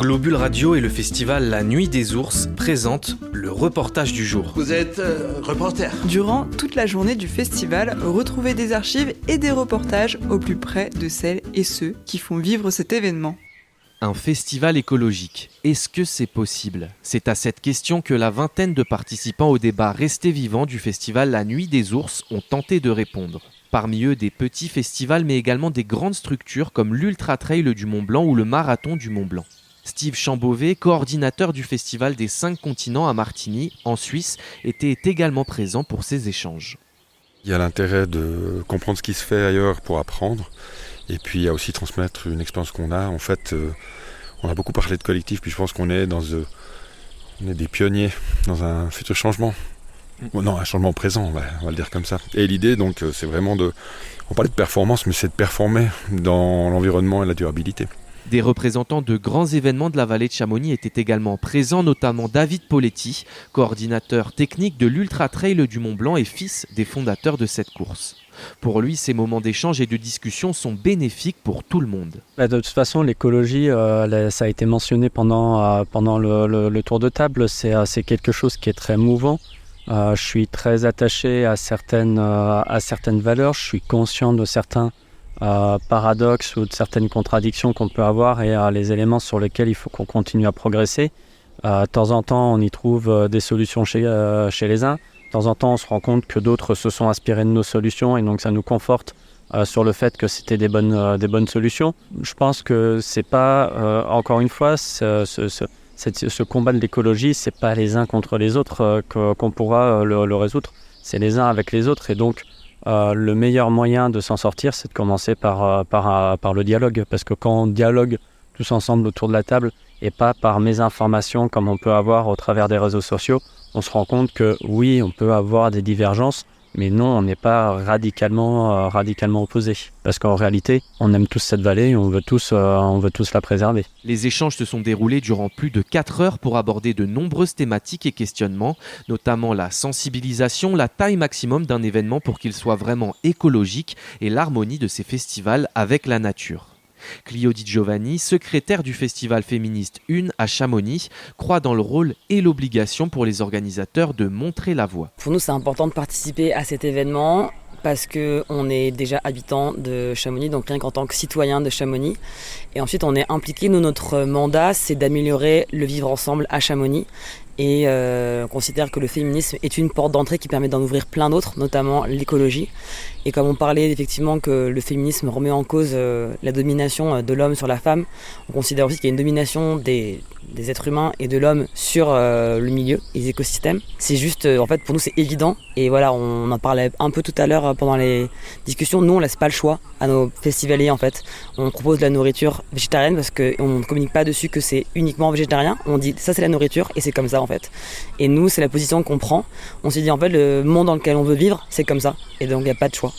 Globule Radio et le festival La Nuit des Ours présentent le reportage du jour. Vous êtes reporter. Durant toute la journée du festival, retrouvez des archives et des reportages au plus près de celles et ceux qui font vivre cet événement. Un festival écologique, est-ce que c'est possible ? C'est à cette question que la vingtaine de participants au débat Restés vivants du festival La Nuit des Ours ont tenté de répondre. Parmi eux, des petits festivals, mais également des grandes structures comme l'Ultra Trail du Mont Blanc ou le Marathon du Mont Blanc. Steve Chambové, coordinateur du Festival des 5 continents à Martigny, en Suisse, était également présent pour ces échanges. Il y a l'intérêt de comprendre ce qui se fait ailleurs pour apprendre. Et puis il y a aussi transmettre une expérience qu'on a. En fait, on a beaucoup parlé de collectif, puis je pense qu'on est des pionniers dans un futur changement. Non, un changement présent, on va le dire comme ça. Et l'idée, donc, c'est vraiment on parlait de performance, mais c'est de performer dans l'environnement et la durabilité. Des représentants de grands événements de la vallée de Chamonix étaient également présents, notamment David Poletti, coordinateur technique de l'Ultra Trail du Mont Blanc et fils des fondateurs de cette course. Pour lui, ces moments d'échange et de discussion sont bénéfiques pour tout le monde. De toute façon, l'écologie, ça a été mentionné pendant le tour de table, c'est quelque chose qui est très mouvant. Je suis très attaché à certaines valeurs, je suis conscient de certains paradoxes ou de certaines contradictions qu'on peut avoir et les éléments sur lesquels il faut qu'on continue à progresser. De temps en temps, on y trouve des solutions chez les uns. De temps en temps, on se rend compte que d'autres se sont inspirés de nos solutions et donc ça nous conforte sur le fait que c'était des bonnes solutions. Je pense que c'est pas, encore une fois, ce combat de l'écologie, c'est pas les uns contre les autres qu'on pourra le résoudre. C'est les uns avec les autres et donc le meilleur moyen de s'en sortir, c'est de commencer par le dialogue. Parce que quand on dialogue tous ensemble autour de la table et pas par mésinformation comme on peut avoir au travers des réseaux sociaux, on se rend compte que oui, on peut avoir des divergences, mais non, on n'est pas radicalement opposés. Parce qu'en réalité, on aime tous cette vallée et on veut tous la préserver. Les échanges se sont déroulés durant plus de 4 heures pour aborder de nombreuses thématiques et questionnements, notamment la sensibilisation, la taille maximum d'un événement pour qu'il soit vraiment écologique et l'harmonie de ces festivals avec la nature. Clio Di Giovanni, secrétaire du festival féministe Une à Chamonix, croit dans le rôle et l'obligation pour les organisateurs de montrer la voie. Pour nous, c'est important de participer à cet événement parce qu'on est déjà habitant de Chamonix, donc rien qu'en tant que citoyen de Chamonix. Et ensuite, on est impliqué. Nous, notre mandat, c'est d'améliorer le vivre ensemble à Chamonix. Et on considère que le féminisme est une porte d'entrée qui permet d'en ouvrir plein d'autres, notamment l'écologie. Et comme on parlait effectivement que le féminisme remet en cause la domination de l'homme sur la femme, on considère aussi qu'il y a une domination des êtres humains et de l'homme sur le milieu et les écosystèmes. C'est juste, en fait, pour nous, c'est évident. Et voilà, on en parlait un peu tout à l'heure pendant les discussions. Nous, on laisse pas le choix à nos festivaliers, en fait. On propose de la nourriture végétarienne parce qu'on ne communique pas dessus que c'est uniquement végétarien. On dit, ça, c'est la nourriture et c'est comme ça, en fait. Et nous, c'est la position qu'on prend. On s'est dit, en fait, le monde dans lequel on veut vivre, c'est comme ça. Et donc, il n'y a pas de choix.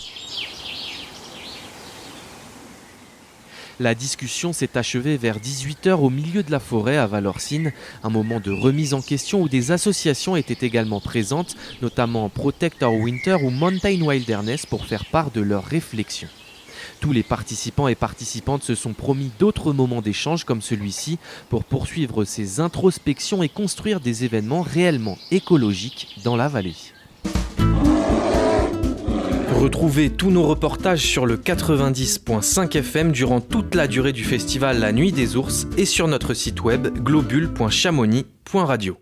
La discussion s'est achevée vers 18h au milieu de la forêt à Valorcine, un moment de remise en question où des associations étaient également présentes, notamment Protect Our Winter ou Mountain Wilderness pour faire part de leurs réflexions. Tous les participants et participantes se sont promis d'autres moments d'échange comme celui-ci pour poursuivre ces introspections et construire des événements réellement écologiques dans la vallée. Retrouvez tous nos reportages sur le 90.5 FM durant toute la durée du festival La Nuit des Ours et sur notre site web globule.chamonix.radio.